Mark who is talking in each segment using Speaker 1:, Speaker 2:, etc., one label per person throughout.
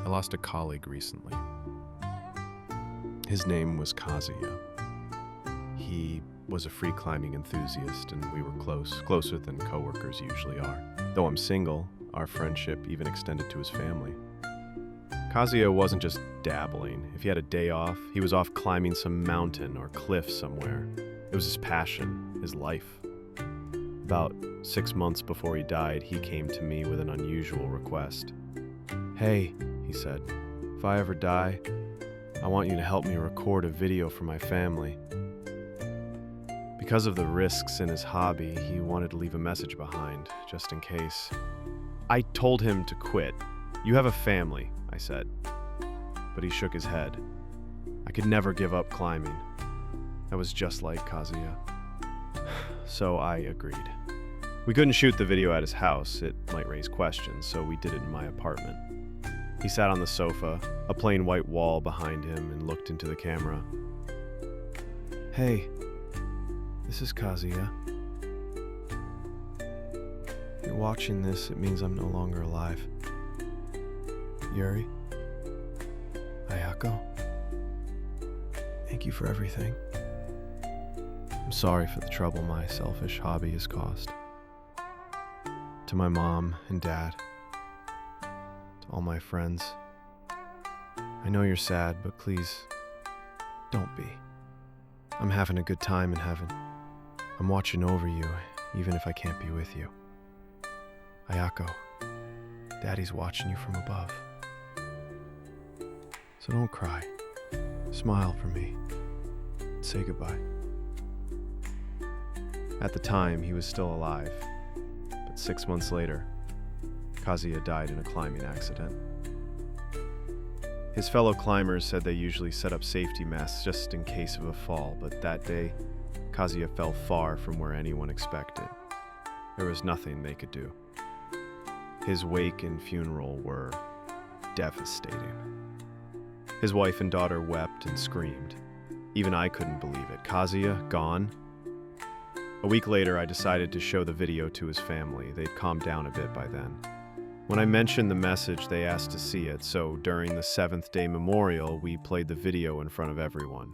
Speaker 1: I lost a colleague recently. His name was Kazuya. He was a free climbing enthusiast, and we were closer than coworkers usually are. Though I'm single, our friendship even extended to his family. Kazuya wasn't just dabbling. If he had a day off, he was off climbing some mountain or cliff somewhere. It was his passion, his life. About 6 months before he died, he came to me with an unusual request. "Hey," he said, "if I ever die, I want you to help me record a video for my family." Because of the risks in his hobby, he wanted to leave a message behind, just in case. I told him to quit. "You have a family," I said. But he shook his head. I could never give up climbing. That was just like Kazuya. So I agreed. We couldn't shoot the video at his house. It might raise questions, so we did it in my apartment. He sat on the sofa, a plain white wall behind him, and looked into the camera. "Hey, this is Kazuya. If you're watching this, it means I'm no longer alive. Yuri, Ayako, thank you for everything. I'm sorry for the trouble my selfish hobby has caused. To my mom and dad, to all my friends, I know you're sad, but please, don't be. I'm having a good time in heaven. I'm watching over you, even if I can't be with you. Ayako, Daddy's watching you from above. So don't cry. Smile for me. Say goodbye." At the time, he was still alive, but 6 months later, Kazuya died in a climbing accident. His fellow climbers said they usually set up safety masks just in case of a fall, but that day, Kazuya fell far from where anyone expected. There was nothing they could do. His wake and funeral were devastating. His wife and daughter wept and screamed. Even I couldn't believe it. Kazuya, gone? A week later, I decided to show the video to his family. They'd calmed down a bit by then. When I mentioned the message, they asked to see it, so during the 7th day memorial, we played the video in front of everyone.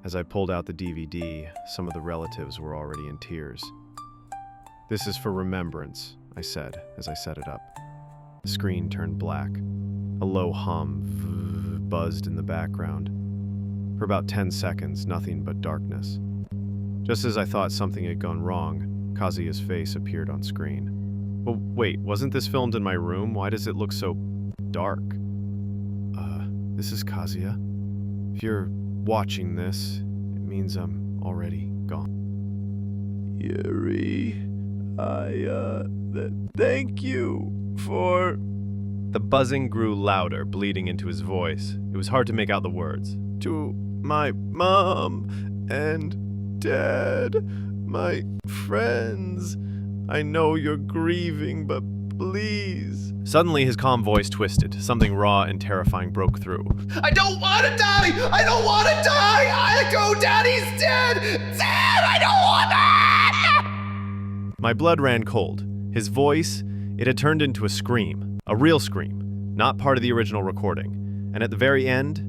Speaker 1: As I pulled out the DVD, some of the relatives were already in tears. "This is for remembrance," I said as I set it up. The screen turned black. A low hum buzzed in the background. For about 10 seconds, nothing but darkness. Just as I thought something had gone wrong, Kazuya's face appeared on screen. "Well, wait, wasn't this filmed in my room? Why does it look so dark?" This is Kazuya. If you're watching this, it means I'm already gone." "Yuri, thank you for..." The buzzing grew louder, bleeding into his voice. It was hard to make out the words. "To my mom and Dad, my friends, I know you're grieving, but please..." Suddenly, his calm voice twisted. Something raw and terrifying broke through. "I don't want to die! I don't want to die! Ayako, Daddy's dead! Dad, I don't want that!" My blood ran cold. His voice, it had turned into a scream. A real scream, not part of the original recording. And at the very end,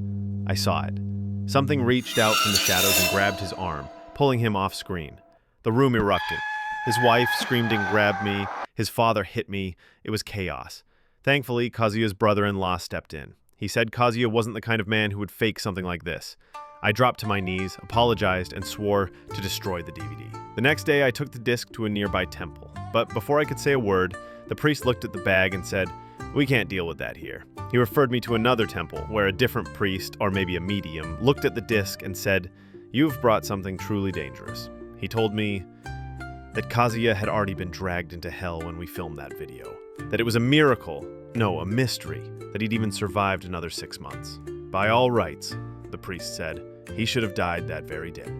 Speaker 1: I saw it. Something reached out from the shadows and grabbed his arm, pulling him off screen. The room erupted. His wife screamed and grabbed me. His father hit me. It was chaos. Thankfully, Kazuya's brother-in-law stepped in. He said Kazuya wasn't the kind of man who would fake something like this. I dropped to my knees, apologized, and swore to destroy the DVD. The next day, I took the disc to a nearby temple. But before I could say a word, the priest looked at the bag and said, "We can't deal with that here." He referred me to another temple, where a different priest, or maybe a medium, looked at the disc and said, "You've brought something truly dangerous." He told me that Kazuya had already been dragged into hell when we filmed that video. That it was a miracle, no, a mystery, that he'd even survived another 6 months. By all rights, the priest said, he should have died that very day.